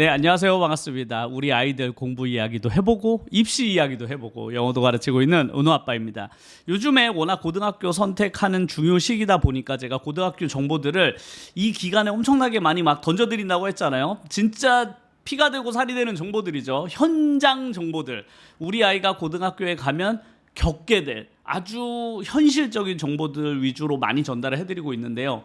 네, 안녕하세요. 반갑습니다. 우리 아이들 공부 이야기도 해보고 입시 이야기도 해보고 영어도 가르치고 있는 은호 아빠입니다. 요즘에 워낙 고등학교 선택하는 중요 시기다 보니까 제가 고등학교 정보들을 이 기간에 엄청나게 많이 막 던져드린다고 했잖아요. 진짜 피가 되고 살이 되는 정보들이죠. 현장 정보들. 우리 아이가 고등학교에 가면 겪게 될 아주 현실적인 정보들 위주로 많이 전달을 해드리고 있는데요.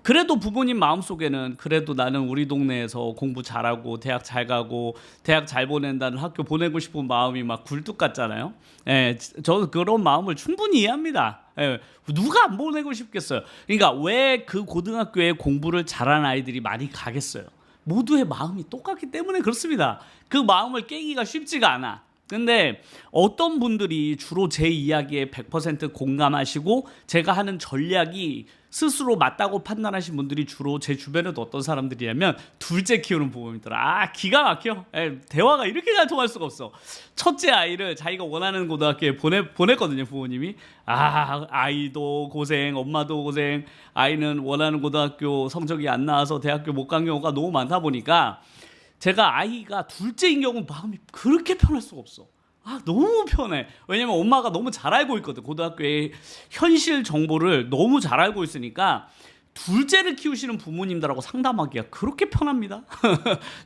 그래도 부모님 마음속에는 그래도 나는 우리 동네에서 공부 잘하고 대학 잘 가고 대학 잘 보낸다는 학교 보내고 싶은 마음이 막 굴뚝 같잖아요. 예, 저는 그런 마음을 충분히 이해합니다. 예, 누가 안 보내고 싶겠어요. 그러니까 왜 그 고등학교에 공부를 잘하는 아이들이 많이 가겠어요. 모두의 마음이 똑같기 때문에 그렇습니다. 그 마음을 깨기가 쉽지가 않아. 근데 어떤 분들이 주로 제 이야기에 100% 공감하시고 제가 하는 전략이 스스로 맞다고 판단하신 분들이 주로 제 주변에도 어떤 사람들이냐면 둘째 키우는 부모님들. 기가 막혀. 대화가 이렇게 잘 통할 수가 없어. 첫째 아이를 자기가 원하는 고등학교에 보냈거든요, 부모님이. 아이도 고생, 엄마도 고생. 아이는 원하는 고등학교 성적이 안 나와서 대학교 못 간 경우가 너무 많다 보니까 제가 아이가 둘째인 경우 마음이 그렇게 편할 수가 없어. 너무 편해. 왜냐면 엄마가 너무 잘 알고 있거든. 고등학교의 현실 정보를 너무 잘 알고 있으니까 둘째를 키우시는 부모님들하고 상담하기가 그렇게 편합니다.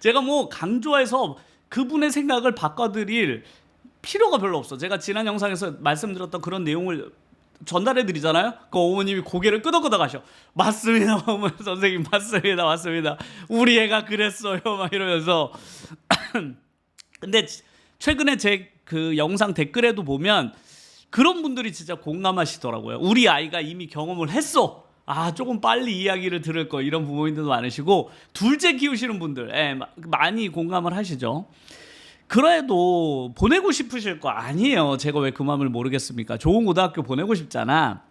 제가 뭐 강조해서 그분의 생각을 바꿔드릴 필요가 별로 없어. 제가 지난 영상에서 말씀드렸던 그런 내용을 전달해 드리잖아요. 그 어머님이 고개를 끄덕끄덕 하셔. 맞습니다, 어머니 선생님. 맞습니다. 우리 애가 그랬어요. 막 이러면서. 근데 최근에 제 그 영상 댓글에도 보면 그런 분들이 진짜 공감하시더라고요. 우리 아이가 이미 경험을 했어. 조금 빨리 이야기를 들을 거. 이런 부모님들도 많으시고 둘째 키우시는 분들 많이 공감을 하시죠. 그래도 보내고 싶으실 거 아니에요. 제가 왜 그 마음을 모르겠습니까? 좋은 고등학교 보내고 싶잖아.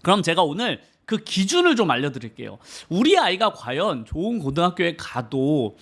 그럼 제가 오늘 그 기준을 좀 알려드릴게요. 우리 아이가 과연 좋은 고등학교에 가도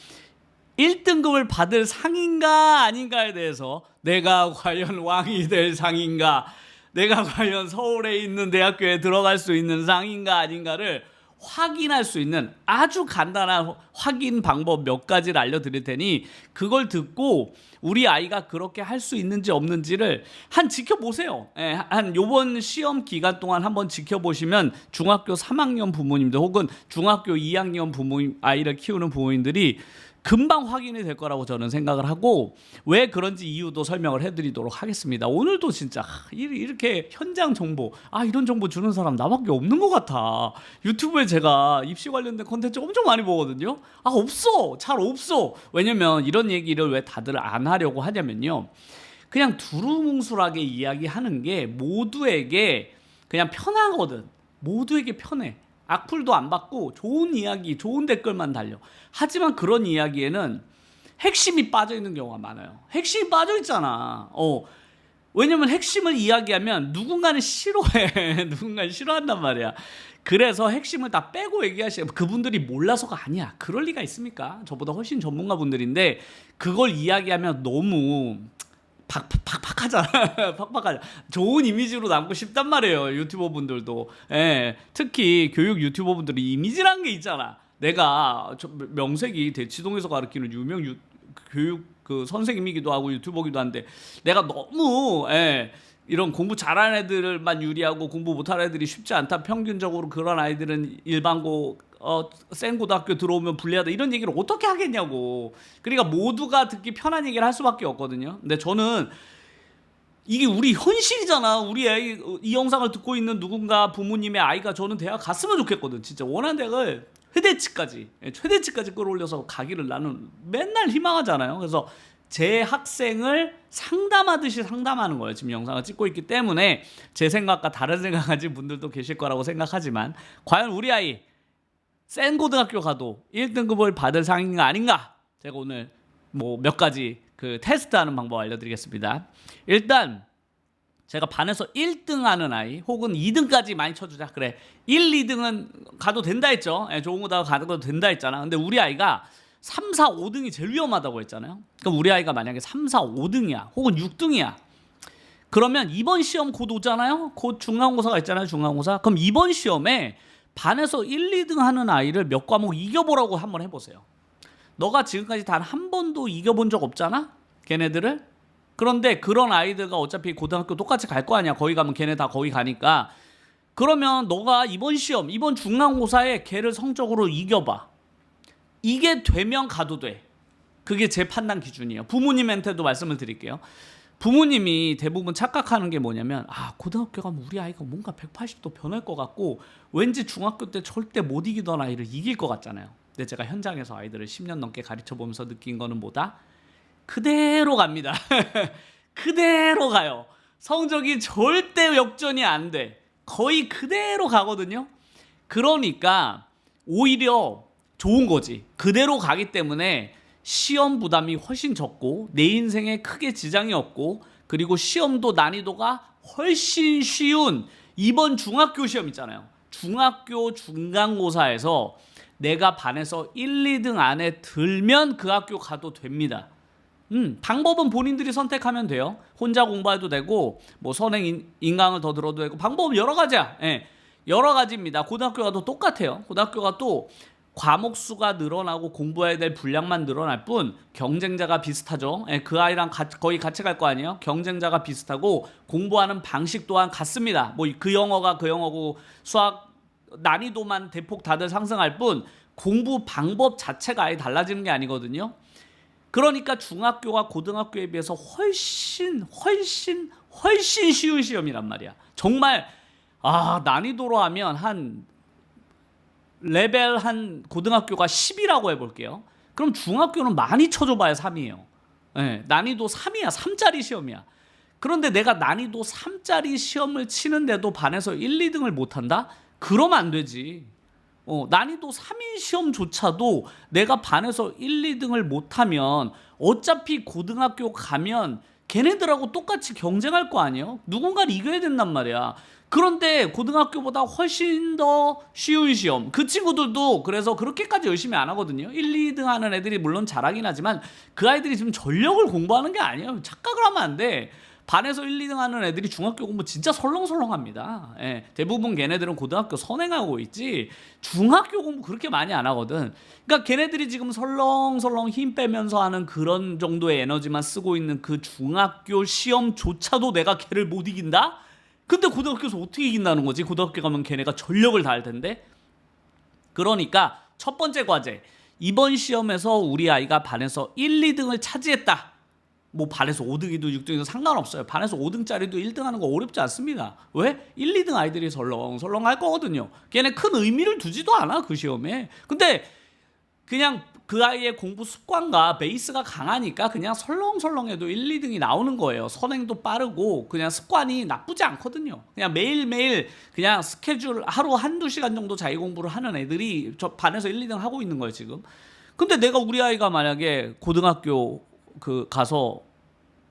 1등급을 받을 상인가 아닌가에 대해서 내가 과연 왕이 될 상인가, 내가 과연 서울에 있는 대학교에 들어갈 수 있는 상인가 아닌가를 확인할 수 있는 아주 간단한 확인 방법 몇 가지를 알려드릴 테니 그걸 듣고 우리 아이가 그렇게 할 수 있는지 없는지를 지켜보세요. 한 요번 시험 기간 동안 한번 지켜보시면 중학교 3학년 부모님들 혹은 중학교 2학년 부모님 아이를 키우는 부모님들이 금방 확인이 될 거라고 저는 생각을 하고 왜 그런지 이유도 설명을 해드리도록 하겠습니다. 오늘도 진짜 이렇게 현장 정보 이런 정보 주는 사람 나밖에 없는 것 같아. 유튜브에 제가 입시 관련된 콘텐츠 엄청 많이 보거든요. 없어. 잘 없어. 왜냐면 이런 얘기를 왜 다들 안 하려고 하냐면요, 그냥 두루뭉술하게 이야기하는 게 모두에게 그냥 편하거든. 모두에게 편해. 악플도 안 받고 좋은 이야기, 좋은 댓글만 달려. 하지만 그런 이야기에는 핵심이 빠져있는 경우가 많아요. 핵심이 빠져있잖아. 왜냐면 핵심을 이야기하면 누군가는 싫어해. 누군가는 싫어한단 말이야. 그래서 핵심을 다 빼고 얘기하시면 그분들이 몰라서가 아니야. 그럴 리가 있습니까? 저보다 훨씬 전문가분들인데 그걸 이야기하면 너무 팍팍하잖아. 팍팍하잖아. 좋은 이미지로 남고 싶단 말이에요. 유튜버 분들도. 특히 교육 유튜버 분들이 이미지라는 게 있잖아. 내가 명색이 대치동에서 가르치는 유명 교육 그 선생님이기도 하고 유튜버기도 한데 내가 너무 이런 공부 잘하는 애들만 유리하고 공부 못하는 애들이 쉽지 않다. 평균적으로 그런 아이들은 일반고 센 고등학교 들어오면 불리하다. 이런 얘기를 어떻게 하겠냐고. 그러니까 모두가 듣기 편한 얘기를 할 수밖에 없거든요. 근데 저는 이게 우리 현실이잖아. 우리 아이, 이 영상을 듣고 있는 누군가 부모님의 아이가 저는 대학 갔으면 좋겠거든. 진짜 원하는 대학을 최대치까지 끌어올려서 가기를 나는 맨날 희망하잖아요. 그래서 제 학생을 상담하듯이 상담하는 거예요. 지금 영상을 찍고 있기 때문에 제 생각과 다른 생각하신 분들도 계실 거라고 생각하지만 과연 우리 아이 센 고등학교 가도 1등급을 받을 상인가 아닌가? 제가 오늘 몇 가지 그 테스트하는 방법 알려드리겠습니다. 일단 제가 반에서 1등 하는 아이 혹은 2등까지 많이 쳐주자. 그래, 1, 2등은 가도 된다 했죠. 좋은 고등학교 가도 된다 했잖아. 근데 우리 아이가 3, 4, 5등이 제일 위험하다고 했잖아요. 그럼 우리 아이가 만약에 3, 4, 5등이야 혹은 6등이야. 그러면 이번 시험 곧 오잖아요. 곧 중간고사가 있잖아요. 중간고사. 그럼 이번 시험에 반에서 1, 2등 하는 아이를 몇 과목 이겨보라고 한번 해보세요. 너가 지금까지 단 한 번도 이겨본 적 없잖아? 걔네들을? 그런데 그런 아이들과 어차피 고등학교 똑같이 갈 거 아니야. 거기 가면 걔네 다 거기 가니까. 그러면 너가 이번 시험, 이번 중간고사에 걔를 성적으로 이겨봐. 이게 되면 가도 돼. 그게 제 판단 기준이에요. 부모님한테도 말씀을 드릴게요. 부모님이 대부분 착각하는 게 뭐냐면, 고등학교 가면 우리 아이가 뭔가 180도 변할 것 같고 왠지 중학교 때 절대 못 이기던 아이를 이길 것 같잖아요. 근데 제가 현장에서 아이들을 10년 넘게 가르쳐보면서 느낀 거는 뭐다? 그대로 갑니다. 그대로 가요. 성적이 절대 역전이 안 돼. 거의 그대로 가거든요. 그러니까 오히려 좋은 거지. 그대로 가기 때문에 시험 부담이 훨씬 적고 내 인생에 크게 지장이 없고, 그리고 시험도 난이도가 훨씬 쉬운 이번 중학교 시험 있잖아요. 중학교 중간고사에서 내가 반에서 1, 2등 안에 들면 그 학교 가도 됩니다. 방법은 본인들이 선택하면 돼요. 혼자 공부해도 되고, 뭐 선행 인강을 더 들어도 되고, 방법은 여러 가지야. 예, 여러 가지입니다. 고등학교가 또 똑같아요. 고등학교가 또 과목 수가 늘어나고 공부해야 될 분량만 늘어날 뿐 경쟁자가 비슷하죠. 예, 그 아이랑 거의 같이 갈 거 아니에요. 경쟁자가 비슷하고 공부하는 방식 또한 같습니다. 뭐 그 영어가 그 영어고 수학 난이도만 대폭 다들 상승할 뿐 공부 방법 자체가 아예 달라지는 게 아니거든요. 그러니까 중학교가 고등학교에 비해서 훨씬 쉬운 시험이란 말이야. 정말 난이도로 하면 한 레벨 한 고등학교가 10이라고 해볼게요. 그럼 중학교는 많이 쳐줘봐야 3이에요. 네, 난이도 3이야. 3짜리 시험이야. 그런데 내가 난이도 3짜리 시험을 치는데도 반에서 1, 2등을 못한다? 그러면 안 되지. 난이도 3인 시험조차도 내가 반에서 1, 2등을 못하면 어차피 고등학교 가면 걔네들하고 똑같이 경쟁할 거 아니에요? 누군가를 이겨야 된단 말이야. 그런데 고등학교보다 훨씬 더 쉬운 시험, 그 친구들도 그래서 그렇게까지 열심히 안 하거든요. 1, 2등 하는 애들이 물론 잘하긴 하지만 그 아이들이 지금 전력을 공부하는 게 아니에요. 착각을 하면 안 돼. 반에서 1, 2등 하는 애들이 중학교 공부 진짜 설렁설렁합니다. 예, 대부분 걔네들은 고등학교 선행하고 있지 중학교 공부 그렇게 많이 안 하거든. 그러니까 걔네들이 지금 설렁설렁 힘 빼면서 하는 그런 정도의 에너지만 쓰고 있는 그 중학교 시험조차도 내가 걔를 못 이긴다? 근데 고등학교에서 어떻게 이긴다는 거지? 고등학교 가면 걔네가 전력을 다할 텐데. 그러니까 첫 번째 과제, 이번 시험에서 우리 아이가 반에서 1, 2등을 차지했다. 뭐 반에서 5등이도 6등이도 상관없어요. 반에서 5등짜리도 1등 하는 거 어렵지 않습니다. 왜? 1, 2등 아이들이 설렁설렁 할 거거든요. 걔네 큰 의미를 두지도 않아, 그 시험에. 근데 그냥 그 아이의 공부 습관과 베이스가 강하니까 그냥 설렁설렁해도 1, 2등이 나오는 거예요. 선행도 빠르고 그냥 습관이 나쁘지 않거든요. 그냥 매일매일 그냥 스케줄 하루 한두 시간 정도 자기 공부를 하는 애들이 저 반에서 1, 2등 하고 있는 거예요, 지금. 근데 내가 우리 아이가 만약에 고등학교 가서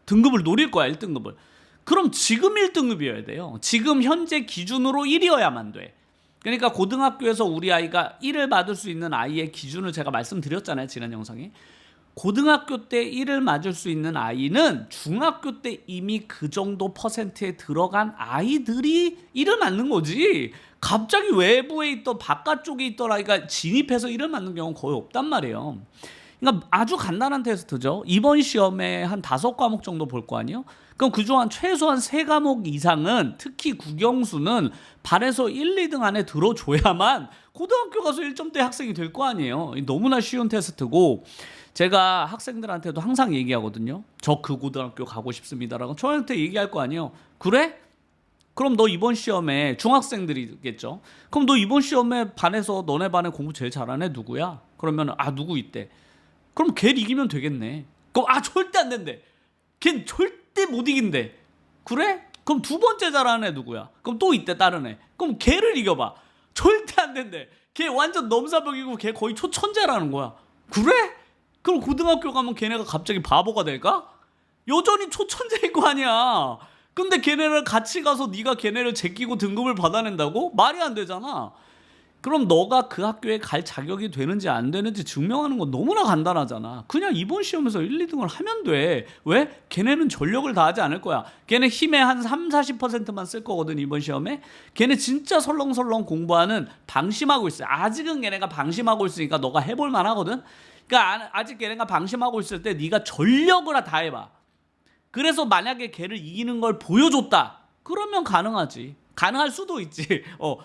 등급을 노릴 거야, 1등급을. 그럼 지금 1등급이어야 돼요. 지금 현재 기준으로 1이어야만 돼. 그러니까 고등학교에서 우리 아이가 1을 받을 수 있는 아이의 기준을 제가 말씀드렸잖아요, 지난 영상에. 고등학교 때 1을 맞을 수 있는 아이는 중학교 때 이미 그 정도 퍼센트에 들어간 아이들이 1을 맞는 거지. 갑자기 외부에 있던 바깥쪽에 있던 아이가 진입해서 1을 맞는 경우는 거의 없단 말이에요. 그러니까 아주 간단한 테스트죠. 이번 시험에 한 5과목 정도 볼 거 아니에요? 그럼 그중 한 최소한 3과목 이상은, 특히 국영수는 반에서 1, 2등 안에 들어줘야만 고등학교 가서 1점대 학생이 될 거 아니에요. 너무나 쉬운 테스트고, 제가 학생들한테도 항상 얘기하거든요. 저 그 고등학교 가고 싶습니다라고 저한테 얘기할 거 아니에요. 그래? 그럼 너 이번 시험에, 중학생들이겠죠. 그럼 너 이번 시험에 반에서 너네 반에 공부 제일 잘하는 애 누구야? 그러면 누구 있대. 그럼 걔를 이기면 되겠네. 그럼 절대 안 된대. 걔 절대 못 이긴대. 그래? 그럼 두 번째 잘하는 애 누구야? 그럼 또 있대, 다른 애. 그럼 걔를 이겨봐. 절대 안 된대. 걔 완전 넘사벽이고 걔 거의 초천재라는 거야. 그래? 그럼 고등학교 가면 걔네가 갑자기 바보가 될까? 여전히 초천재일 거 아니야. 근데 걔네를 같이 가서 네가 걔네를 제끼고 등급을 받아낸다고? 말이 안 되잖아. 그럼 너가 그 학교에 갈 자격이 되는지 안 되는지 증명하는 건 너무나 간단하잖아. 그냥 이번 시험에서 1, 2등을 하면 돼. 왜? 걔네는 전력을 다하지 않을 거야. 걔네 힘의 한 3, 40%만 쓸 거거든, 이번 시험에. 걔네 진짜 설렁설렁 공부하는, 방심하고 있어. 아직은 걔네가 방심하고 있으니까 너가 해볼 만하거든. 그러니까 아직 걔네가 방심하고 있을 때 네가 전력을 다 해봐. 그래서 만약에 걔를 이기는 걸 보여줬다. 그러면 가능하지. 가능할 수도 있지.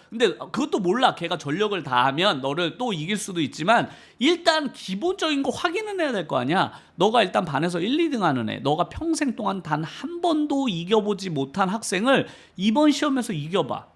근데 그것도 몰라. 걔가 전력을 다하면 너를 또 이길 수도 있지만 일단 기본적인 거 확인은 해야 될 거 아니야. 너가 일단 반에서 1, 2등 하는 애, 너가 평생 동안 단 한 번도 이겨보지 못한 학생을 이번 시험에서 이겨봐.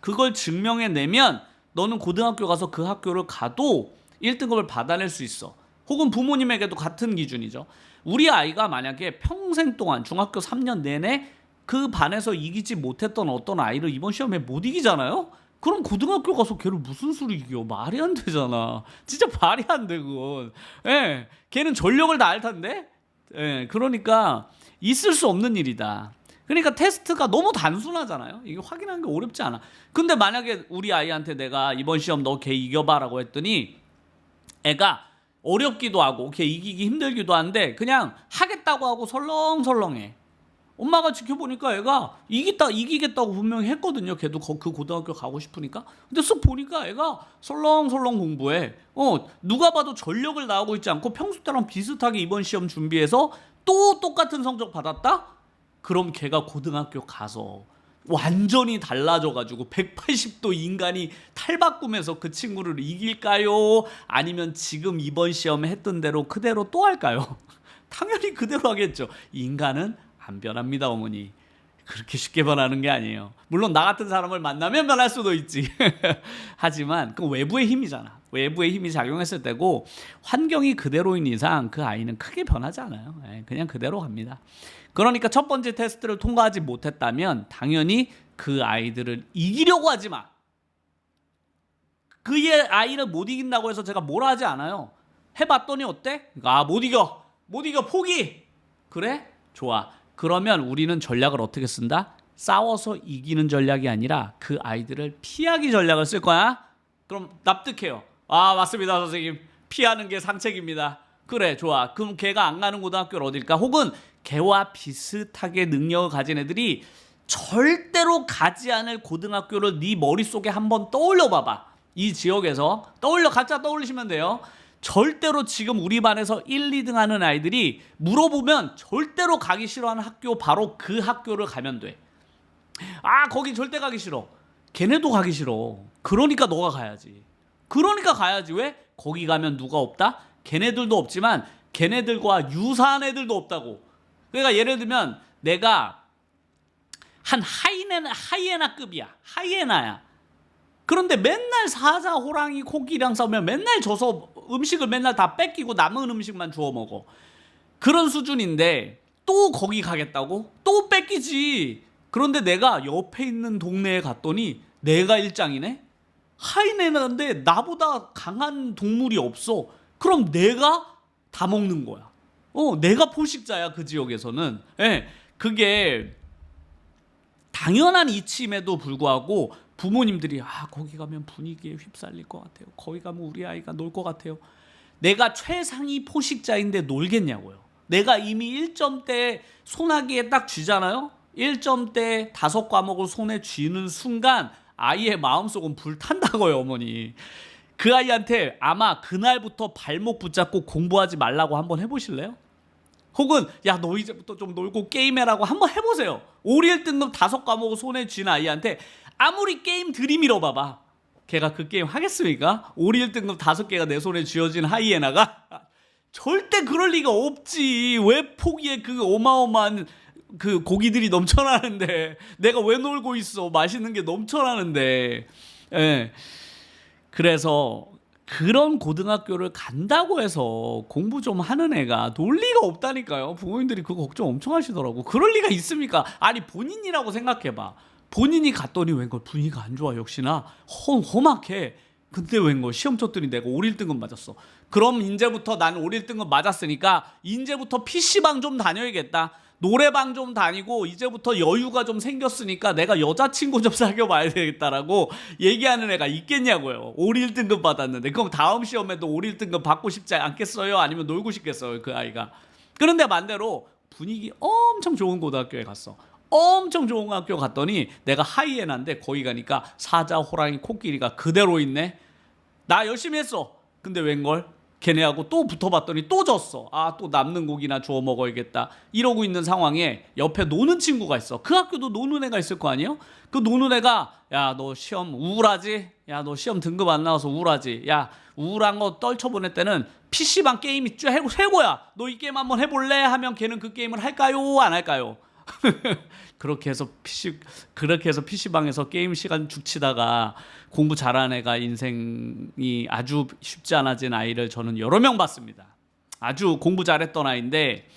그걸 증명해내면 너는 고등학교 가서 그 학교를 가도 1등급을 받아낼 수 있어. 혹은 부모님에게도 같은 기준이죠. 우리 아이가 만약에 평생 동안 중학교 3년 내내 그 반에서 이기지 못했던 어떤 아이를 이번 시험에 못 이기잖아요? 그럼 고등학교 가서 걔를 무슨 수로 이겨? 말이 안 되잖아. 진짜 말이 안 돼, 그건. 예, 걔는 전력을 다할 텐데? 예, 그러니까 있을 수 없는 일이다. 그러니까 테스트가 너무 단순하잖아요. 이게 확인하는 게 어렵지 않아. 근데 만약에 우리 아이한테 내가 이번 시험 너 걔 이겨봐라고 했더니 애가 어렵기도 하고 걔 이기기 힘들기도 한데 그냥 하겠다고 하고 설렁설렁해. 엄마가 지켜보니까 애가 이기겠다고 분명히 했거든요. 걔도 그 고등학교 가고 싶으니까. 근데 쓱 보니까 애가 설렁설렁 공부해. 누가 봐도 전력을 다하고 있지 않고 평소 때랑 비슷하게 이번 시험 준비해서 또 똑같은 성적 받았다? 그럼 걔가 고등학교 가서 완전히 달라져가지고 180도 인간이 탈바꿈해서 그 친구를 이길까요? 아니면 지금 이번 시험에 했던 대로 그대로 또 할까요? 당연히 그대로 하겠죠. 인간은 안 변합니다, 어머니. 그렇게 쉽게 변하는 게 아니에요. 물론 나 같은 사람을 만나면 변할 수도 있지. 하지만 그 외부의 힘이잖아. 외부의 힘이 작용했을 때고 환경이 그대로인 이상 그 아이는 크게 변하지 않아요. 그냥 그대로 갑니다. 그러니까 첫 번째 테스트를 통과하지 못했다면 당연히 그 아이들을 이기려고 하지 마. 그의 아이를 못 이긴다고 해서 제가 뭐라 하지 않아요. 해봤더니 어때? 못 이겨. 못 이겨. 포기. 그래? 좋아. 그러면 우리는 전략을 어떻게 쓴다? 싸워서 이기는 전략이 아니라 그 아이들을 피하기 전략을 쓸 거야. 그럼 납득해요. 맞습니다, 선생님. 피하는 게 상책입니다. 그래, 좋아. 그럼 걔가 안 가는 고등학교를 어딜까? 혹은 걔와 비슷하게 능력을 가진 애들이 절대로 가지 않을 고등학교를 네 머릿속에 한번 떠올려 봐봐. 이 지역에서 각자 떠올리시면 돼요. 절대로 지금 우리 반에서 1, 2등 하는 아이들이 물어보면 절대로 가기 싫어하는 학교, 바로 그 학교를 가면 돼. 거기 절대 가기 싫어. 걔네도 가기 싫어. 그러니까 너가 가야지. 왜? 거기 가면 누가 없다? 걔네들도 없지만 걔네들과 유사한 애들도 없다고. 그러니까 예를 들면 내가 한 하이에나급이야. 하이에나야. 그런데 맨날 사자, 호랑이, 코끼리랑 싸우면 맨날 져서 음식을 맨날 다 뺏기고 남은 음식만 주워 먹어. 그런 수준인데 또 거기 가겠다고? 또 뺏기지. 그런데 내가 옆에 있는 동네에 갔더니 내가 일장이네? 하이에나인데 나보다 강한 동물이 없어. 그럼 내가 다 먹는 거야. 내가 포식자야, 그 지역에서는. 그게 당연한 이치임에도 불구하고 부모님들이 거기 가면 분위기에 휩쓸릴 것 같아요. 거기 가면 우리 아이가 놀 것 같아요. 내가 최상위 포식자인데 놀겠냐고요. 내가 이미 1점대 손아귀에 딱 쥐잖아요. 1점대 5과목을 손에 쥐는 순간 아이의 마음속은 불탄다고요, 어머니. 그 아이한테 아마 그날부터 발목 붙잡고 공부하지 말라고 한번 해보실래요? 혹은 야, 너 이제부터 좀 놀고 게임해라고 한번 해보세요. 5, 1등급 5과목을 손에 쥔 아이한테 아무리 게임 들이밀어 봐봐. 걔가 그 게임 하겠습니까? 5, 1등급 5개가 내 손에 쥐어진 하이에나가? 절대 그럴 리가 없지. 왜 포기해? 그 어마어마한 그 고기들이 넘쳐나는데 내가 왜 놀고 있어? 맛있는 게 넘쳐나는데. 그래서 그런 고등학교를 간다고 해서 공부 좀 하는 애가 놀 리가 없다니까요. 부모님들이 그거 걱정 엄청 하시더라고. 그럴 리가 있습니까? 아니, 본인이라고 생각해봐. 본인이 갔더니 웬걸 분위기가 안 좋아. 역시나 험악해. 근데 웬걸 시험 쳤더니 내가 5, 1등급 맞았어. 그럼 이제부터 나는 5, 1등급 맞았으니까 이제부터 PC방 좀 다녀야겠다. 노래방 좀 다니고 이제부터 여유가 좀 생겼으니까 내가 여자친구 좀 사귀어봐야 되겠다라고 얘기하는 애가 있겠냐고요. 5, 1등급 받았는데 그럼 다음 시험에도 5, 1등급 받고 싶지 않겠어요? 아니면 놀고 싶겠어요, 그 아이가? 그런데 반대로 분위기 엄청 좋은 고등학교에 갔어. 엄청 좋은 학교 갔더니 내가 하이에나인데 거기 가니까 사자, 호랑이, 코끼리가 그대로 있네. 나 열심히 했어. 근데 웬걸? 걔네하고 또 붙어봤더니 또 졌어. 아, 또 남는 고기나 주워 먹어야겠다. 이러고 있는 상황에 옆에 노는 친구가 있어. 그 학교도 노는 애가 있을 거 아니에요? 그 노는 애가 야, 너 시험 우울하지? 야, 너 시험 등급 안 나와서 우울하지? 야, 우울한 거 떨쳐보낼 때는 PC방 게임이 최고야. 너 이 게임 한번 해볼래? 하면 걔는 그 게임을 할까요? 안 할까요? 그렇게 해서 PC방에서 게임 시간 죽치다가 공부 잘하는 애가 인생이 아주 쉽지 않아진 아이를 저는 여러 명 봤습니다. 아주 공부 잘했던 아이인데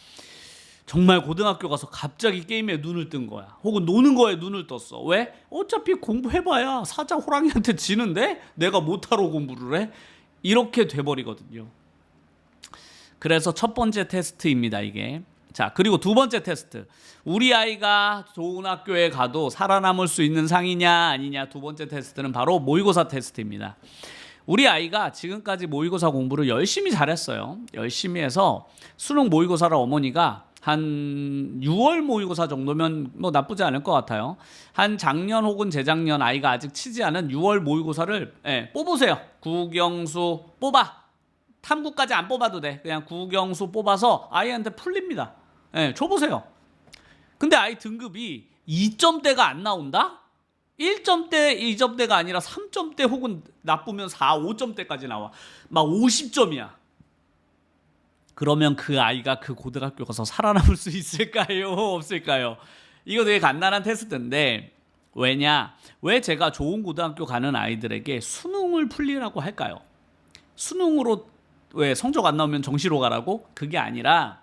정말 고등학교 가서 갑자기 게임에 눈을 뜬 거야. 혹은 노는 거에 눈을 떴어. 왜? 어차피 공부해봐야 사자 호랑이한테 지는데 내가 못하러 공부를 해? 이렇게 돼버리거든요. 그래서 첫 번째 테스트입니다, 이게. 자, 그리고 두 번째 테스트. 우리 아이가 좋은 학교에 가도 살아남을 수 있는 상이냐 아니냐. 두 번째 테스트는 바로 모의고사 테스트입니다. 우리 아이가 지금까지 모의고사 공부를 열심히 잘했어요. 열심히 해서 수능 모의고사를 어머니가 한 6월 모의고사 정도면 뭐 나쁘지 않을 것 같아요. 한 작년 혹은 재작년 아이가 아직 치지 않은 6월 모의고사를 뽑으세요. 국영수 뽑아. 탐구까지 안 뽑아도 돼. 그냥 국영수 뽑아서 아이한테 풀립니다. 줘보세요. 근데 아이 등급이 2점대가 안 나온다? 1점대, 2점대가 아니라 3점대 혹은 나쁘면 4, 5점대까지 나와. 막 50점이야. 그러면 그 아이가 그 고등학교 가서 살아남을 수 있을까요? 없을까요? 이거 되게 간단한 테스트인데 왜 제가 좋은 고등학교 가는 아이들에게 수능을 풀리라고 할까요? 수능으로 왜 성적 안 나오면 정시로 가라고? 그게 아니라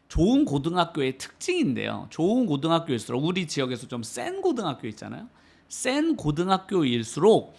좋은 고등학교의 특징인데요. 좋은 고등학교일수록 우리 지역에서 좀 센 고등학교 있잖아요. 센 고등학교일수록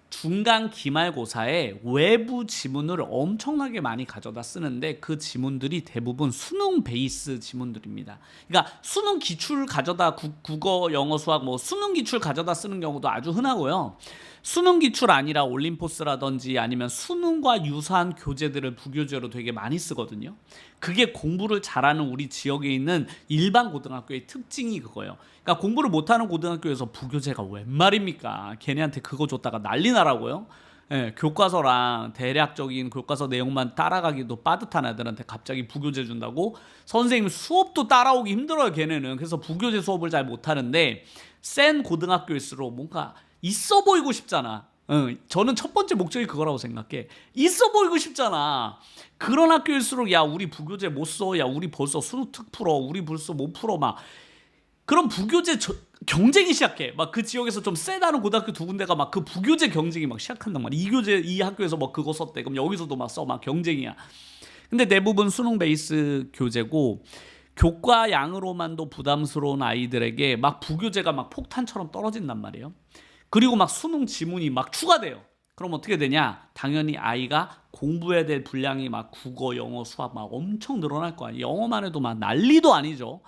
중간 기말고사에 외부 지문을 엄청나게 많이 가져다 쓰는데 그 지문들이 대부분 수능 베이스 지문들입니다. 그러니까 수능 기출 가져다 국어, 영어, 수학 뭐 수능 기출 가져다 쓰는 경우도 아주 흔하고요. 수능 기출 아니라 올림포스라든지 아니면 수능과 유사한 교재들을 부교재로 되게 많이 쓰거든요. 그게 공부를 잘하는 우리 지역에 있는 일반 고등학교의 특징이 그거예요. 그러니까 공부를 못하는 고등학교에서 부교재가 웬 말입니까? 걔네한테 그거 줬다가 난리 나라고요. 교과서랑 대략적인 교과서 내용만 따라가기도 빠듯한 애들한테 갑자기 부교재 준다고? 선생님 수업도 따라오기 힘들어요, 걔네는. 그래서 부교재 수업을 잘 못하는데 센 고등학교일수록 뭔가 있어 보이고 싶잖아. 저는 첫 번째 목적이 그거라고 생각해. 있어 보이고 싶잖아. 그런 학교일수록 야, 우리 부교재 못 써. 야, 우리 벌써 수능 특 풀어. 우리 벌써 못 풀어. 막 그럼 부교재 경쟁이 시작해. 막 그 지역에서 좀 세다는 고등학교 두 군데가 막 그 부교재 경쟁이 막 시작한단 말이야. 이 학교에서 막 그거 썼대. 그럼 여기서도 막 써. 막 경쟁이야. 근데 대부분 수능 베이스 교재고 교과 양으로만도 부담스러운 아이들에게 막 부교재가 막 폭탄처럼 떨어진단 말이에요. 그리고 막 수능 지문이 막 추가돼요. 그럼 어떻게 되냐? 당연히 아이가 공부해야 될 분량이 막 국어, 영어, 수학 막 엄청 늘어날 거 아니에요. 영어만 해도 막 난리도 아니죠.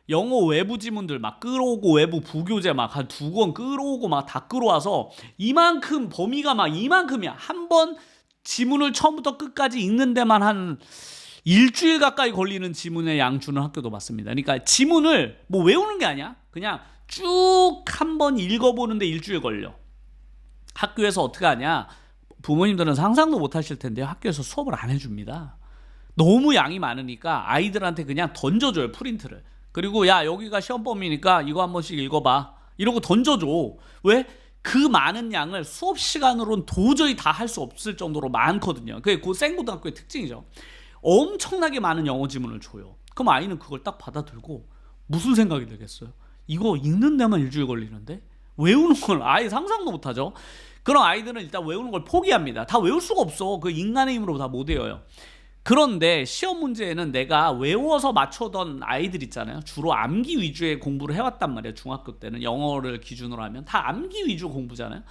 영어 외부 지문들 막 끌어오고 외부 부교재 막 한 2권 끌어오고 막 다 끌어와서 이만큼 범위가 막 이만큼이야. 한 번 지문을 처음부터 끝까지 읽는 데만 한 일주일 가까이 걸리는 지문의 양 주는 학교도 봤습니다. 그러니까 지문을 뭐 외우는 게 아니야. 그냥 쭉 한 번 읽어보는데 일주일 걸려. 학교에서 어떻게 하냐? 부모님들은 상상도 못 하실 텐데요. 학교에서 수업을 안 해줍니다. 너무 양이 많으니까 아이들한테 그냥 던져줘요, 프린트를. 그리고 야, 여기가 시험 범위니까 이거 한 번씩 읽어봐. 이러고 던져줘. 왜? 그 많은 양을 수업 시간으로는 도저히 다 할 수 없을 정도로 많거든요. 그게 그 생고등학교의 특징이죠. 엄청나게 많은 영어 지문을 줘요. 그럼 아이는 그걸 딱 받아들고 무슨 생각이 들겠어요? 이거 읽는 데만 일주일 걸리는데? 외우는 걸 아예 상상도 못하죠. 그런 아이들은 일단 외우는 걸 포기합니다. 다 외울 수가 없어. 그 인간의 힘으로 다 못 외워요. 그런데 시험 문제에는 내가 외워서 맞추던 아이들 있잖아요. 주로 암기 위주의 공부를 해왔단 말이에요. 중학교 때는 영어를 기준으로 하면 다 암기 위주 공부잖아요.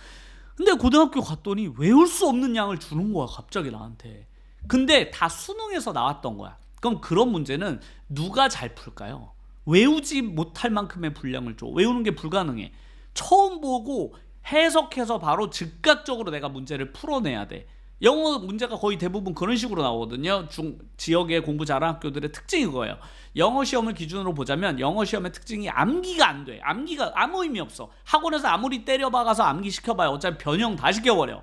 근데 고등학교 갔더니 외울 수 없는 양을 주는 거야, 갑자기 나한테. 근데 다 수능에서 나왔던 거야. 그럼 그런 문제는 누가 잘 풀까요? 외우지 못할 만큼의 분량을 줘. 외우는 게 불가능해. 처음 보고 해석해서 바로 즉각적으로 내가 문제를 풀어내야 돼. 영어 문제가 거의 대부분 그런 식으로 나오거든요. 지역의 공부 잘하는 학교들의 특징이 그거예요. 영어 시험을 기준으로 보자면 영어 시험의 특징이 암기가 안 돼. 암기가 아무 의미 없어. 학원에서 아무리 때려박아서 암기 시켜봐요. 어차피 변형 다 시켜버려.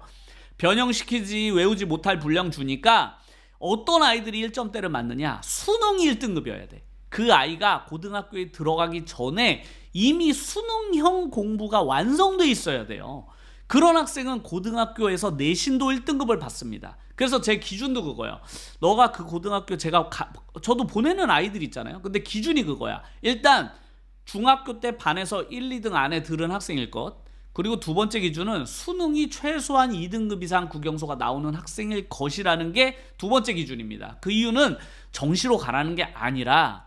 변형시키지 외우지 못할 분량 주니까 어떤 아이들이 1점대를 맞느냐? 수능 1등급이어야 돼. 그 아이가 고등학교에 들어가기 전에 이미 수능형 공부가 완성돼 있어야 돼요. 그런 학생은 고등학교에서 내신도 1등급을 받습니다. 그래서 제 기준도 그거예요. 너가 그 고등학교 저도 보내는 아이들 있잖아요. 근데 기준이 그거야. 일단 중학교 때 반에서 1, 2등 안에 들은 학생일 것. 그리고 두 번째 기준은 수능이 최소한 2등급 이상 국영수가 나오는 학생일 것이라는 게 두 번째 기준입니다. 그 이유는 정시로 가라는 게 아니라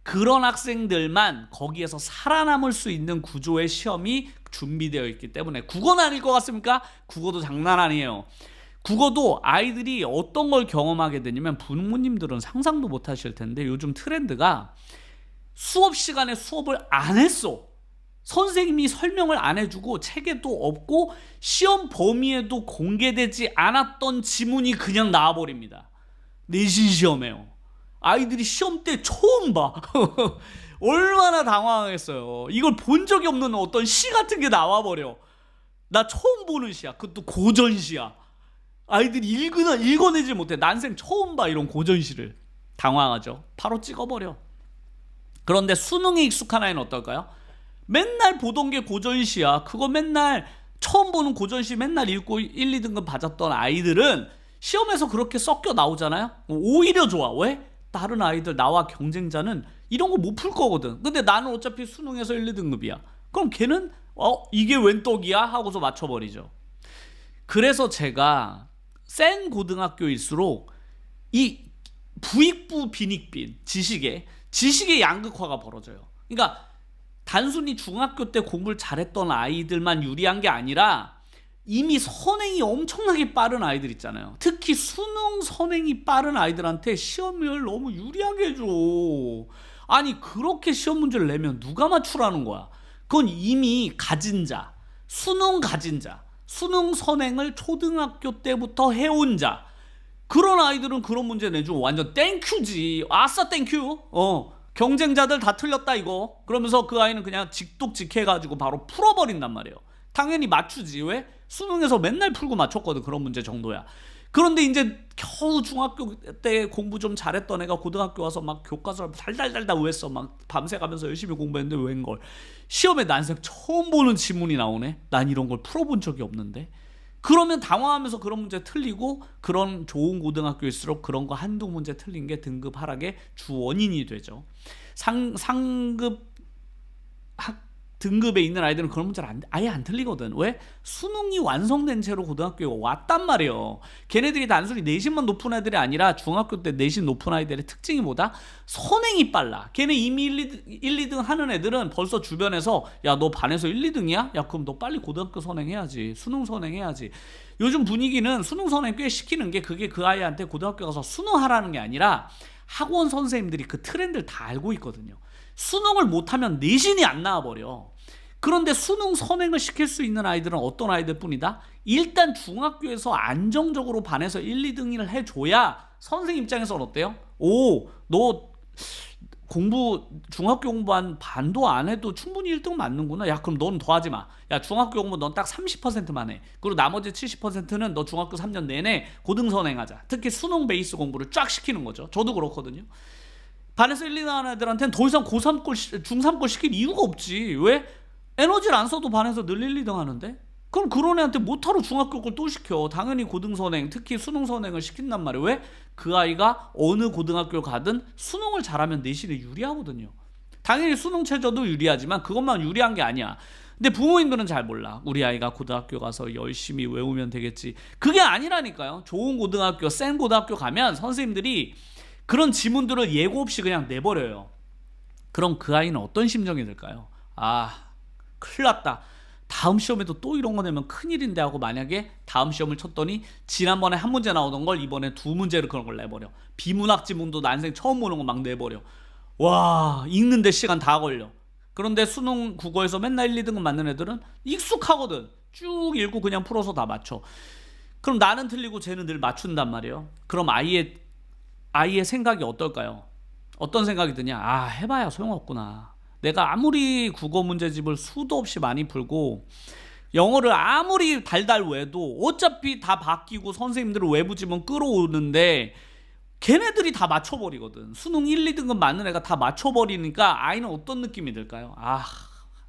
그런 학생들만 거기에서 살아남을 수 있는 구조의 시험이 준비되어 있기 때문에. 국어는 아닐 것 같습니까? 국어도 장난 아니에요. 국어도 아이들이 어떤 걸 경험하게 되냐면 부모님들은 상상도 못 하실 텐데 요즘 트렌드가 수업 시간에 수업을 안 했어. 선생님이 설명을 안 해주고 책에도 없고 시험 범위에도 공개되지 않았던 지문이 그냥 나와버립니다. 내신 시험에요. 아이들이 시험 때 처음 봐. 얼마나 당황했어요. 이걸 본 적이 없는 어떤 시 같은 게 나와버려. 나 처음 보는 시야. 그것도 고전시야. 아이들이 읽어내지 못해. 난생 처음 봐 이런 고전시를. 당황하죠. 바로 찍어버려. 그런데 수능에 익숙한 아이는 어떨까요? 맨날 보던 게 고전시야. 그거 맨날 처음 보는 고전시 맨날 읽고 1, 2등급 받았던 아이들은 시험에서 그렇게 섞여 나오잖아요. 오히려 좋아. 왜? 다른 아이들 나와 경쟁자는 이런 거 못 풀 거거든. 근데 나는 어차피 수능에서 1, 2등급이야. 그럼 걔는 이게 웬 떡이야? 하고서 맞춰버리죠. 그래서 제가 센 고등학교일수록 이 부익부 빈익빈 지식의 양극화가 벌어져요. 그러니까 단순히 중학교 때 공부를 잘했던 아이들만 유리한 게 아니라 이미 선행이 엄청나게 빠른 아이들 있잖아요. 특히 수능 선행이 빠른 아이들한테 시험을 너무 유리하게 해줘. 아니 그렇게 시험 문제를 내면 누가 맞추라는 거야. 그건 이미 가진 자, 수능 선행을 초등학교 때부터 해온 자, 그런 아이들은 그런 문제 내주면 완전 땡큐지. 아싸 땡큐. 경쟁자들 다 틀렸다 이거. 그러면서 그 아이는 그냥 직독직해가지고 바로 풀어버린단 말이에요. 당연히 맞추지. 왜? 수능에서 맨날 풀고 맞췄거든. 그런 문제 정도야. 그런데 이제 겨우 중학교 때 공부 좀 잘했던 애가 고등학교 와서 막 교과서를 달달달달 외웠어. 막 밤새 가면서 열심히 공부했는데 웬걸. 시험에 난생 처음 보는 지문이 나오네. 난 이런 걸 풀어본 적이 없는데. 그러면 당황하면서 그런 문제 틀리고, 그런 좋은 고등학교일수록 그런 거 한두 문제 틀린 게 등급 하락의 주 원인이 되죠. 상급 등급에 있는 아이들은 그런 문제를 아예 안 틀리거든. 왜? 수능이 완성된 채로 고등학교에 왔단 말이에요. 걔네들이 단순히 내신만 높은 애들이 아니라 중학교 때 내신 높은 아이들의 특징이 뭐다? 선행이 빨라. 걔네 이미 1, 2등 하는 애들은 벌써 주변에서 야, 너 반에서 1, 2등이야? 야, 그럼 너 빨리 고등학교 선행해야지. 수능 선행해야지. 요즘 분위기는 수능 선행 꽤 시키는 게, 그게 그 아이한테 고등학교 가서 수능하라는 게 아니라 학원 선생님들이 그 트렌드를 다 알고 있거든요. 수능을 못하면 내신이 안 나와버려. 그런데 수능 선행을 시킬 수 있는 아이들은 어떤 아이들 뿐이다? 일단 중학교에서 안정적으로 반에서 1, 2등을 해줘야 선생님 입장에서는 어때요? 너 중학교 공부한 반도 안 해도 충분히 1등 맞는구나. 야, 그럼 너는 더 하지 마. 야, 중학교 공부 넌 딱 30%만 해. 그리고 나머지 70%는 너 중학교 3년 내내 고등선행하자. 특히 수능 베이스 공부를 쫙 시키는 거죠. 저도 그렇거든요. 반에서 1, 2등 하는 애들한테는 더 이상 고3 꼴, 중3 꼴 시킬 이유가 없지. 왜? 에너지를 안 써도 반에서 늘 1, 2등 하는데? 그럼 그런 애한테 못하러 중학교 걸 또 시켜. 당연히 고등선행, 특히 수능 선행을 시킨단 말이에요. 왜? 그 아이가 어느 고등학교 가든 수능을 잘하면 내신에 유리하거든요. 당연히 수능 최저도 유리하지만 그것만 유리한 게 아니야. 근데 부모님들은 잘 몰라. 우리 아이가 고등학교 가서 열심히 외우면 되겠지. 그게 아니라니까요. 좋은 고등학교, 센 고등학교 가면 선생님들이 그런 지문들을 예고 없이 그냥 내버려요. 그럼 그 아이는 어떤 심정이 들까요? 큰일 났다. 다음 시험에도 또 이런 거 내면 큰일인데 하고, 만약에 다음 시험을 쳤더니 지난번에 한 문제 나오던 걸 이번에 두 문제를 그런 걸 내버려. 비문학 지문도 난생 처음 보는 거 막 내버려. 와, 읽는데 시간 다 걸려. 그런데 수능 국어에서 맨날 1, 2등급 맞는 애들은 익숙하거든. 쭉 읽고 그냥 풀어서 다 맞춰. 그럼 나는 틀리고 쟤는 늘 맞춘단 말이에요. 그럼 아이의 생각이 어떨까요? 어떤 생각이 드냐? 해봐야 소용없구나. 내가 아무리 국어 문제집을 수도 없이 많이 풀고 영어를 아무리 달달 외도 어차피 다 바뀌고 선생님들은 외부 지문 끌어오는데 걔네들이 다 맞춰버리거든. 수능 1, 2등급 맞는 애가 다 맞춰버리니까 아이는 어떤 느낌이 들까요? 아,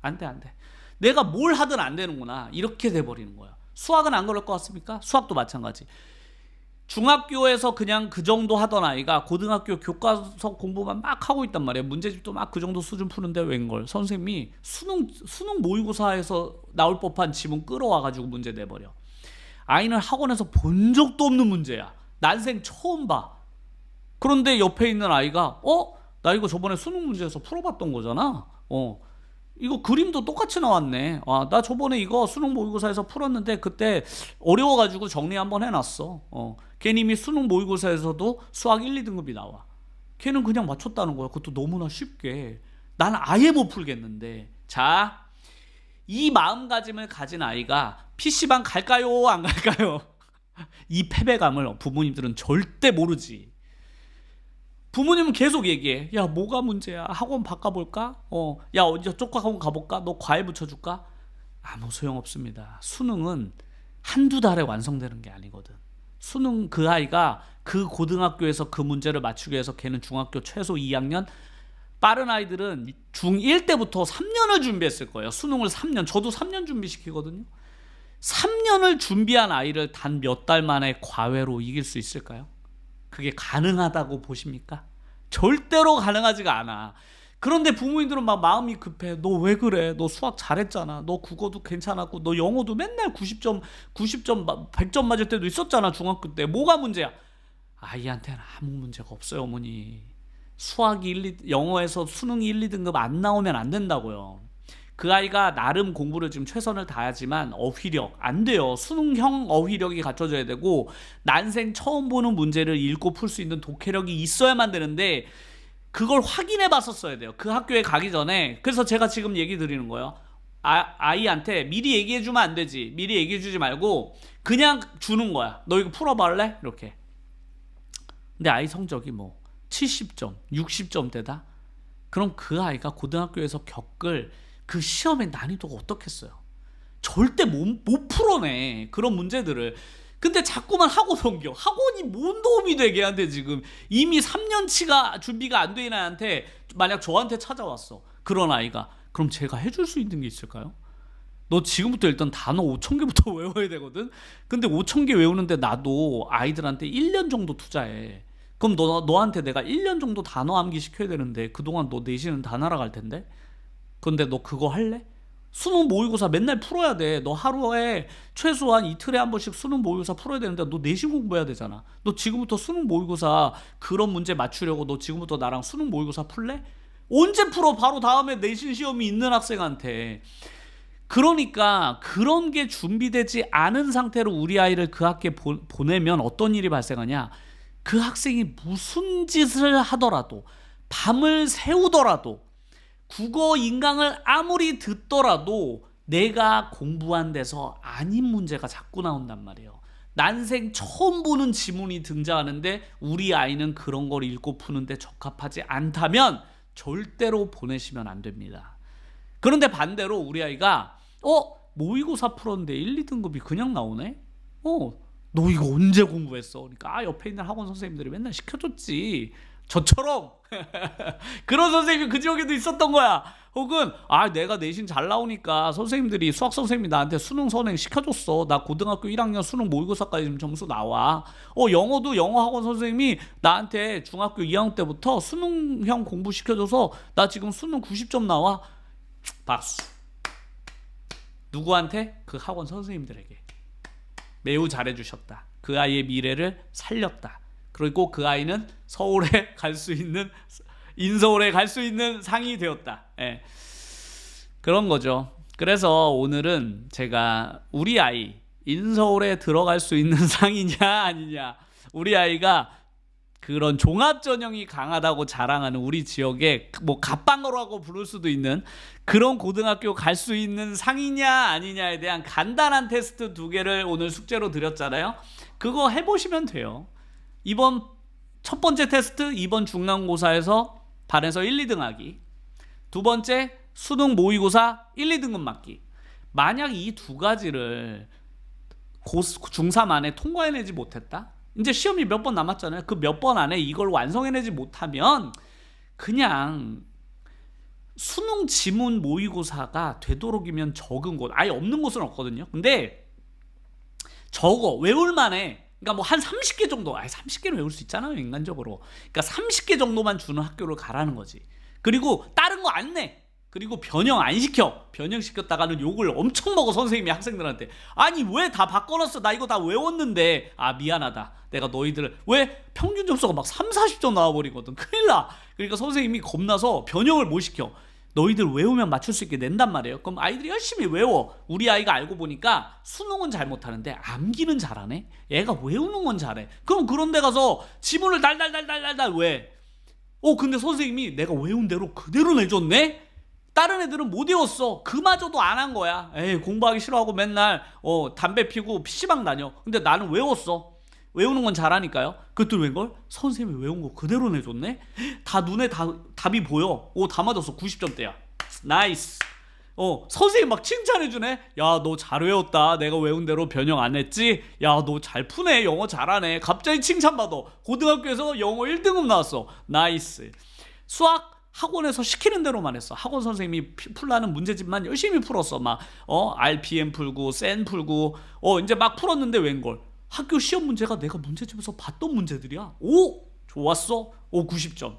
안 돼, 안 돼. 내가 뭘 하든 안 되는구나. 이렇게 돼버리는 거야. 수학은 안 그럴 것 같습니까? 수학도 마찬가지. 중학교에서 그냥 그 정도 하던 아이가 고등학교 교과서 공부만 막 하고 있단 말이야. 문제집도 막 그 정도 수준 푸는데 웬걸 선생님이 수능 모의고사에서 나올 법한 지문 끌어와가지고 문제 내버려. 아이는 학원에서 본 적도 없는 문제야. 난생 처음 봐. 그런데 옆에 있는 아이가 나 이거 저번에 수능 문제에서 풀어봤던 거잖아. 이거 그림도 똑같이 나왔네. 나 저번에 이거 수능 모의고사에서 풀었는데 그때 어려워가지고 정리 한번 해놨어. 걔는 이미 수능 모의고사에서도 수학 1, 2등급이 나와. 걔는 그냥 맞췄다는 거야. 그것도 너무나 쉽게. 난 아예 못 풀겠는데. 자, 이 마음가짐을 가진 아이가 PC방 갈까요? 안 갈까요? 이 패배감을 부모님들은 절대 모르지. 부모님은 계속 얘기해. 야, 뭐가 문제야? 학원 바꿔볼까? 야, 어디 저쪽 학원 가볼까? 너 과외 붙여줄까? 아무 소용없습니다. 수능은 한두 달에 완성되는 게 아니거든. 수능 그 아이가 그 고등학교에서 그 문제를 맞추기 위해서 걔는 중학교 최소 2학년, 빠른 아이들은 중1 때부터 3년을 준비했을 거예요. 수능을 3년. 저도 3년 준비시키거든요. 3년을 준비한 아이를 단 몇 달 만에 과외로 이길 수 있을까요? 그게 가능하다고 보십니까? 절대로 가능하지가 않아. 그런데 부모님들은 막 마음이 급해. 너 왜 그래? 너 수학 잘했잖아. 너 국어도 괜찮았고 너 영어도 맨날 90점 100점 맞을 때도 있었잖아. 중학교 때. 뭐가 문제야? 아이한테는 아무 문제가 없어요, 어머니. 수학 1, 2, 영어에서 수능 1, 2등급 안 나오면 안 된다고요. 그 아이가 나름 공부를 지금 최선을 다하지만 어휘력 안 돼요. 수능형 어휘력이 갖춰져야 되고 난생 처음 보는 문제를 읽고 풀 수 있는 독해력이 있어야만 되는데 그걸 확인해 봤었어야 돼요. 그 학교에 가기 전에. 그래서 제가 지금 얘기 드리는 거예요. 아이한테 미리 얘기해 주면 안 되지. 미리 얘기해 주지 말고 그냥 주는 거야. 너 이거 풀어볼래? 이렇게. 근데 아이 성적이 뭐 70점, 60점대다? 그럼 그 아이가 고등학교에서 겪을 그 시험의 난이도가 어떻겠어요? 절대 못 풀어내. 그런 문제들을. 근데 자꾸만 학원 옮겨. 학원이 뭔 도움이 되게 한데 지금. 이미 3년치가 준비가 안 된 애한테 만약 저한테 찾아왔어. 그런 아이가. 그럼 제가 해줄 수 있는 게 있을까요? 너 지금부터 일단 단어 5,000개부터 외워야 되거든? 근데 5,000개 외우는데 나도 아이들한테 1년 정도 투자해. 그럼 너한테 내가 1년 정도 단어 암기 시켜야 되는데 그동안 너 내신은 다 날아갈 텐데? 근데 너 그거 할래? 수능 모의고사 맨날 풀어야 돼. 너 하루에 최소한 이틀에 한 번씩 수능 모의고사 풀어야 되는데 너 내신 공부해야 되잖아. 너 지금부터 수능 모의고사 그런 문제 맞추려고 너 지금부터 나랑 수능 모의고사 풀래? 언제 풀어? 바로 다음에 내신 시험이 있는 학생한테. 그러니까 그런 게 준비되지 않은 상태로 우리 아이를 그 학교에 보내면 어떤 일이 발생하냐? 그 학생이 무슨 짓을 하더라도 밤을 새우더라도 국어 인강을 아무리 듣더라도 내가 공부한 데서 아닌 문제가 자꾸 나온단 말이에요. 난생 처음 보는 지문이 등장하는데 우리 아이는 그런 걸 읽고 푸는데 적합하지 않다면 절대로 보내시면 안 됩니다. 그런데 반대로 우리 아이가 모의고사 풀었는데 1, 2등급이 그냥 나오네? 너 이거 언제 공부했어? 그러니까 옆에 있는 학원 선생님들이 맨날 시켜줬지. 저처럼 그런 선생님이 그 지역에도 있었던 거야. 혹은 내가 내신 잘 나오니까 선생님들이 수학 선생님이 나한테 수능 선행 시켜줬어. 나 고등학교 1학년 수능 모의고사까지 지금 점수 나와. 영어도 영어 학원 선생님이 나한테 중학교 2학년 때부터 수능형 공부 시켜줘서 나 지금 수능 90점 나와. 박수. 누구한테? 그 학원 선생님들에게. 매우 잘해주셨다. 그 아이의 미래를 살렸다. 그리고 그 아이는 서울에 갈 수 있는, 인서울에 갈 수 있는 상이 되었다. 그런 거죠. 그래서 오늘은 제가 우리 아이 인서울에 들어갈 수 있는 상이냐 아니냐, 우리 아이가 그런 종합전형이 강하다고 자랑하는 우리 지역에 뭐 갑방어라고 부를 수도 있는 그런 고등학교 갈 수 있는 상이냐 아니냐에 대한 간단한 테스트 2개를 오늘 숙제로 드렸잖아요. 그거 해보시면 돼요. 이번 첫 번째 테스트, 이번 중간고사에서 반에서 1, 2등 하기. 두 번째 수능 모의고사 1, 2등급 맞기. 만약 이 2가지를 중3 안에 통과해내지 못했다? 이제 시험이 몇 번 남았잖아요. 그 몇 번 안에 이걸 완성해내지 못하면 그냥 수능 지문 모의고사가 되도록이면 적은 곳, 아예 없는 곳은 없거든요. 근데 적어 외울 만해. 그러니까 뭐 한 30개 정도, 30개는 외울 수 있잖아요, 인간적으로. 그러니까 30개 정도만 주는 학교를 가라는 거지. 그리고 다른 거 안 내. 그리고 변형 안 시켜. 변형시켰다가는 욕을 엄청 먹어, 선생님이 학생들한테. 아니 왜 다 바꿔놨어, 나 이거 다 외웠는데. 아 미안하다, 내가 너희들을 왜 평균 점수가 막 3, 40점 나와버리거든. 큰일 나. 그러니까 선생님이 겁나서 변형을 못 시켜. 너희들 외우면 맞출 수 있게 낸단 말이에요. 그럼 아이들이 열심히 외워. 우리 아이가 알고 보니까 수능은 잘 못하는데 암기는 잘하네. 얘가 외우는 건 잘해. 그럼 그런 데 가서 지문을 달달달달달달 왜? 근데 선생님이 내가 외운 대로 그대로 내줬네? 다른 애들은 못 외웠어. 그마저도 안 한 거야. 에이, 공부하기 싫어하고 맨날 담배 피고 PC방 다녀. 근데 나는 외웠어. 외우는 건 잘하니까요. 그것도 웬걸? 선생님이 외운 거 그대로 내줬네? 다 눈에 답이 보여. 다 맞았어. 90점대야. 나이스. 선생님 막 칭찬해주네. 야, 너 잘 외웠다. 내가 외운 대로 변형 안 했지? 야, 너 잘 푸네. 영어 잘하네. 갑자기 칭찬받아. 고등학교에서 영어 1등급 나왔어. 나이스. 수학 학원에서 시키는 대로만 했어. 학원 선생님이 풀라는 문제집만 열심히 풀었어. 막 RPM 풀고 센 풀고 이제 막 풀었는데 웬걸? 학교 시험 문제가 내가 문제집에서 봤던 문제들이야. 오! 좋았어. 90점.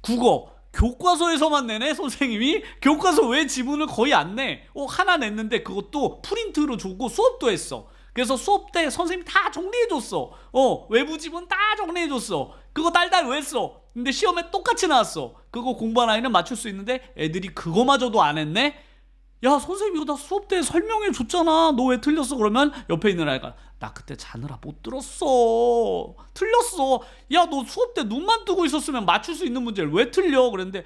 국어 교과서에서만 내네, 선생님이. 교과서 왜 지문을 거의 안 내? 하나 냈는데 그것도 프린트로 주고 수업도 했어. 그래서 수업 때 선생님이 다 정리해줬어. 외부 지문 다 정리해줬어. 그거 달달 외웠어. 근데 시험에 똑같이 나왔어. 그거 공부한 아이는 맞출 수 있는데 애들이 그거마저도 안 했네? 야, 선생님 이거 다 수업 때 설명해 줬잖아. 너 왜 틀렸어? 그러면 옆에 있는 아이가 나 그때 자느라 못 들었어. 틀렸어. 야, 너 수업 때 눈만 뜨고 있었으면 맞출 수 있는 문제를 왜 틀려? 그랬는데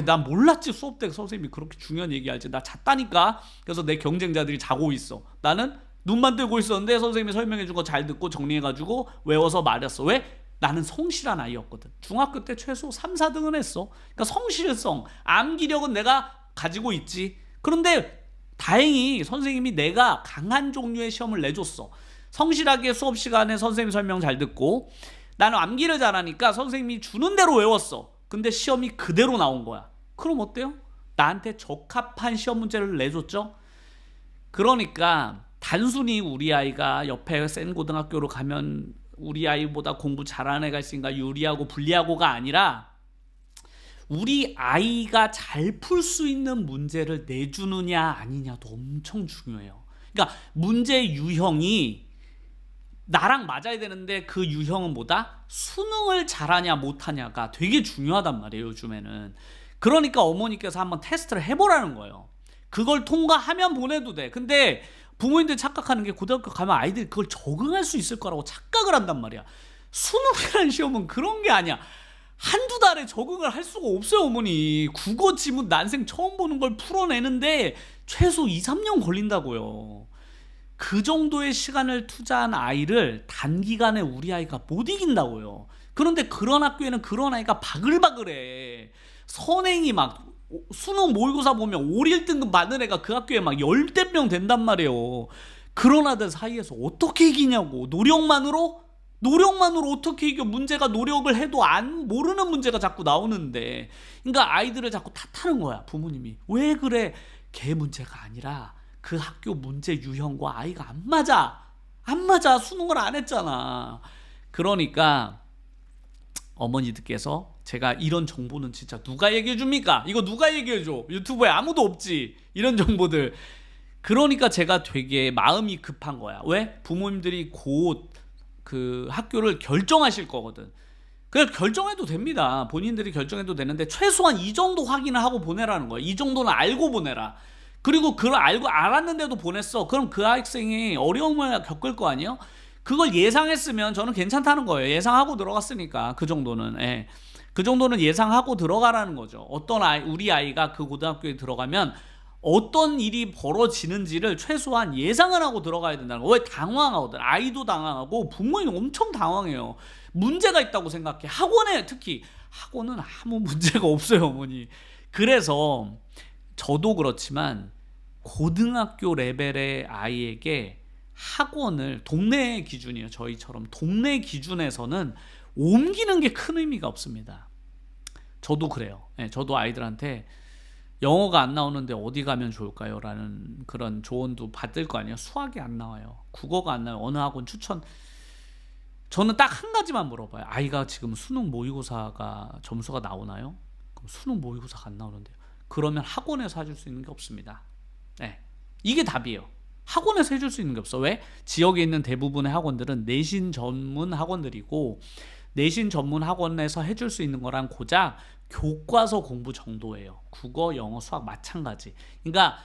난 몰랐지. 수업 때 선생님이 그렇게 중요한 얘기할지. 나 잤다니까. 그래서 내 경쟁자들이 자고 있어. 나는 눈만 뜨고 있었는데 선생님이 설명해 준 거 잘 듣고 정리해가지고 외워서 말했어. 왜? 나는 성실한 아이였거든. 중학교 때 최소 3, 4등은 했어. 그러니까 성실성, 암기력은 내가 가지고 있지. 그런데 다행히 선생님이 내가 강한 종류의 시험을 내줬어. 성실하게 수업 시간에 선생님 설명 잘 듣고 나는 암기를 잘하니까 선생님이 주는 대로 외웠어. 근데 시험이 그대로 나온 거야. 그럼 어때요? 나한테 적합한 시험 문제를 내줬죠? 그러니까 단순히 우리 아이가 옆에 센 고등학교로 가면 우리 아이보다 공부 잘하는 애가 있으니까 유리하고 불리하고가 아니라 우리 아이가 잘 풀 수 있는 문제를 내주느냐 아니냐도 엄청 중요해요. 그러니까 문제 유형이 나랑 맞아야 되는데 그 유형은 뭐다? 수능을 잘하냐 못하냐가 되게 중요하단 말이에요, 요즘에는. 그러니까 어머니께서 한번 테스트를 해보라는 거예요. 그걸 통과하면 보내도 돼. 근데 부모님들 착각하는 게 고등학교 가면 아이들이 그걸 적응할 수 있을 거라고 착각을 한단 말이야. 수능이라는 시험은 그런 게 아니야. 한두 달에 적응을 할 수가 없어요, 어머니. 국어 지문 난생 처음 보는 걸 풀어내는데 최소 2, 3년 걸린다고요. 그 정도의 시간을 투자한 아이를 단기간에 우리 아이가 못 이긴다고요. 그런데 그런 학교에는 그런 아이가 바글바글해. 선행이 막 수능 모의고사 보면 5, 1등급 받는 애가 그 학교에 막 10대 명 된단 말이에요. 그런 아들 사이에서 어떻게 이기냐고. 노력만으로 어떻게 이겨. 문제가 노력을 해도 모르는 문제가 자꾸 나오는데. 그러니까 아이들을 자꾸 탓하는 거야, 부모님이. 왜 그래? 걔 문제가 아니라 그 학교 문제 유형과 아이가 안 맞아. 수능을 안 했잖아. 그러니까 어머니들께서 제가 이런 정보는 진짜 누가 얘기해 줍니까? 이거 누가 얘기해 줘? 유튜브에 아무도 없지. 이런 정보들. 그러니까 제가 되게 마음이 급한 거야. 왜? 부모님들이 곧 그 학교를 결정하실 거거든. 그냥 결정해도 됩니다. 본인들이 결정해도 되는데 최소한 이 정도 확인을 하고 보내라는 거야. 이 정도는 알고 보내라. 그리고 그걸 알았는데도 보냈어. 그럼 그 학생이 어려움을 겪을 거 아니에요? 그걸 예상했으면 저는 괜찮다는 거예요. 예상하고 들어갔으니까 그 정도는. 예. 그 정도는 예상하고 들어가라는 거죠. 우리 아이가 그 고등학교에 들어가면 어떤 일이 벌어지는지를 최소한 예상을 하고 들어가야 된다는 거. 왜? 당황하거든. 아이도 당황하고 부모님 엄청 당황해요. 문제가 있다고 생각해. 특히 학원은 아무 문제가 없어요, 어머니. 그래서 저도 그렇지만 고등학교 레벨의 아이에게 학원을 동네 기준이에요. 저희처럼 동네 기준에서는 옮기는 게 큰 의미가 없습니다. 저도 그래요. 저도 아이들한테 영어가 안 나오는데 어디 가면 좋을까요? 라는 그런 조언도 받을 거 아니에요. 수학이 안 나와요. 국어가 안 나와요. 어느 학원 추천. 저는 딱 한 가지만 물어봐요. 아이가 지금 수능 모의고사가 점수가 나오나요? 그럼 수능 모의고사가 안 나오는데요. 그러면 학원에서 해줄 수 있는 게 없습니다. 이게 답이에요. 학원에서 해줄 수 있는 게 없어. 왜? 지역에 있는 대부분의 학원들은 내신 전문 학원들이고, 내신 전문 학원에서 해줄 수 있는 거랑 고작 교과서 공부 정도예요. 국어, 영어, 수학 마찬가지. 그러니까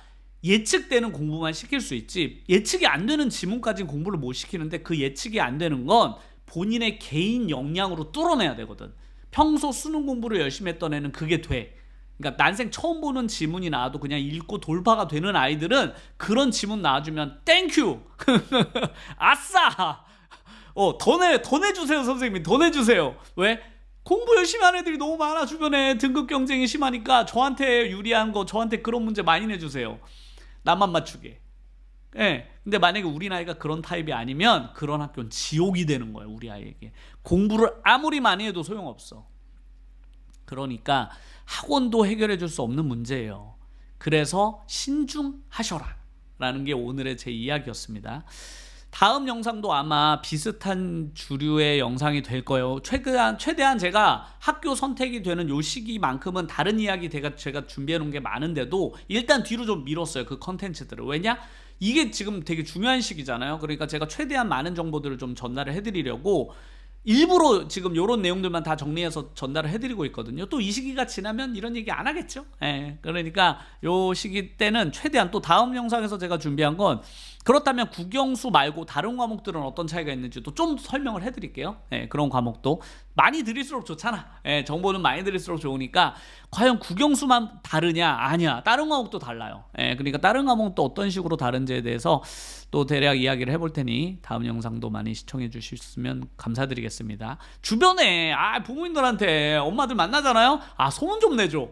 예측되는 공부만 시킬 수 있지, 예측이 안 되는 지문까지 공부를 못 시키는데, 그 예측이 안 되는 건 본인의 개인 역량으로 뚫어내야 되거든. 평소 수능 공부를 열심히 했던 애는 그게 돼. 그러니까 난생 처음 보는 지문이 나와도 그냥 읽고 돌파가 되는 아이들은 그런 지문 나와주면 땡큐 아싸 더 내주세요 선생님, 더 내주세요. 왜? 공부 열심히 하는 애들이 너무 많아. 주변에 등급 경쟁이 심하니까 저한테 유리한 거, 저한테 그런 문제 많이 내주세요. 나만 맞추게. 근데 만약에 우리 나이가 그런 타입이 아니면 그런 학교는 지옥이 되는 거예요. 우리 아이에게 공부를 아무리 많이 해도 소용없어. 그러니까 학원도 해결해 줄 수 없는 문제예요. 그래서 신중하셔라 라는 게 오늘의 제 이야기였습니다. 다음 영상도 아마 비슷한 주류의 영상이 될 거예요. 최대한 제가 학교 선택이 되는 요 시기만큼은 다른 이야기 제가 준비해 놓은 게 많은데도 일단 뒤로 좀 미뤘어요. 그 컨텐츠들을. 왜냐? 이게 지금 되게 중요한 시기잖아요. 그러니까 제가 최대한 많은 정보들을 좀 전달을 해드리려고 일부러 지금 이런 내용들만 다 정리해서 전달을 해드리고 있거든요. 또 이 시기가 지나면 이런 얘기 안 하겠죠. 그러니까 요 시기 때는 최대한, 또 다음 영상에서 제가 준비한 건 그렇다면 국영수 말고 다른 과목들은 어떤 차이가 있는지도 좀 설명을 해드릴게요. 그런 과목도 많이 드릴수록 좋잖아. 정보는 많이 드릴수록 좋으니까 과연 국영수만 다르냐? 아니야. 다른 과목도 달라요. 그러니까 다른 과목도 어떤 식으로 다른지에 대해서 또 대략 이야기를 해볼 테니 다음 영상도 많이 시청해 주셨으면 감사드리겠습니다. 주변에 부모님들한테 엄마들 만나잖아요. 소문 좀 내줘.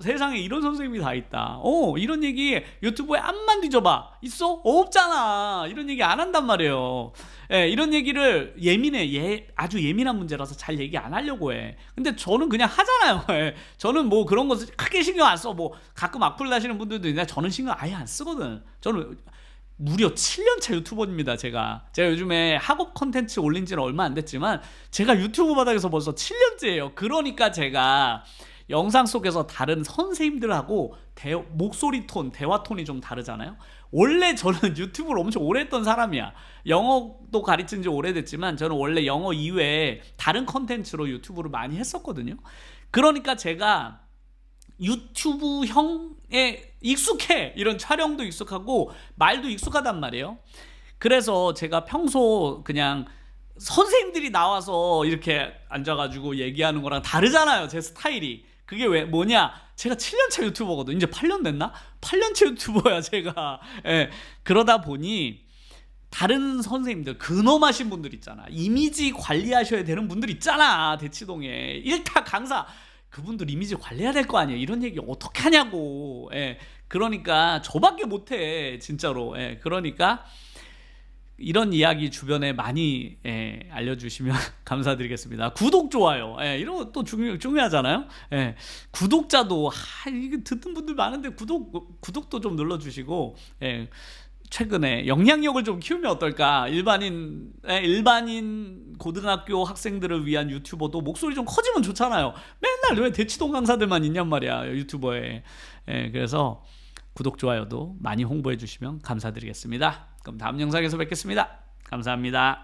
세상에 이런 선생님이 다 있다. 이런 얘기 유튜브에 암만 뒤져봐. 있어? 없잖아. 이런 얘기 안 한단 말이에요. 이런 얘기를 아주 예민한 문제라서 잘 얘기 안 하려고 해. 근데 저는 그냥 하잖아요. 저는 뭐 그런 거 크게 신경 안 써. 뭐 가끔 악플 다시는 분들도 있는데 저는 신경 아예 안 쓰거든. 저는 무려 7년차 유튜버입니다. 제가 요즘에 학업 컨텐츠 올린 지는 얼마 안 됐지만 제가 유튜브 바닥에서 벌써 7년째예요. 그러니까 제가 영상 속에서 다른 선생님들하고 목소리 톤, 대화 톤이 좀 다르잖아요. 원래 저는 유튜브를 엄청 오래 했던 사람이야. 영어도 가르친 지 오래됐지만 저는 원래 영어 이외에 다른 컨텐츠로 유튜브를 많이 했었거든요. 그러니까 제가 유튜브형에 익숙해. 이런 촬영도 익숙하고 말도 익숙하단 말이에요. 그래서 제가 평소 그냥 선생님들이 나와서 이렇게 앉아가지고 얘기하는 거랑 다르잖아요. 제 스타일이. 그게 뭐냐? 제가 7년차 유튜버거든. 이제 8년 됐나? 8년차 유튜버야 제가. 그러다 보니 다른 선생님들, 근엄하신 분들 있잖아. 이미지 관리하셔야 되는 분들 있잖아. 대치동에 일타 강사, 그분들 이미지 관리해야 될 거 아니에요. 이런 얘기 어떻게 하냐고. 그러니까 저밖에 못해 진짜로. 그러니까 이런 이야기 주변에 많이 알려주시면 감사드리겠습니다. 구독, 좋아요, 이런 거 또 중요하잖아요. 구독자도 이게 듣는 분들 많은데 구독도 좀 눌러주시고, 최근에 영향력을 좀 키우면 어떨까. 일반인 고등학교 학생들을 위한 유튜버도 목소리 좀 커지면 좋잖아요. 맨날 왜 대치동 강사들만 있냔 말이야 유튜버에. 그래서 구독, 좋아요도 많이 홍보해 주시면 감사드리겠습니다. 그럼 다음 영상에서 뵙겠습니다. 감사합니다.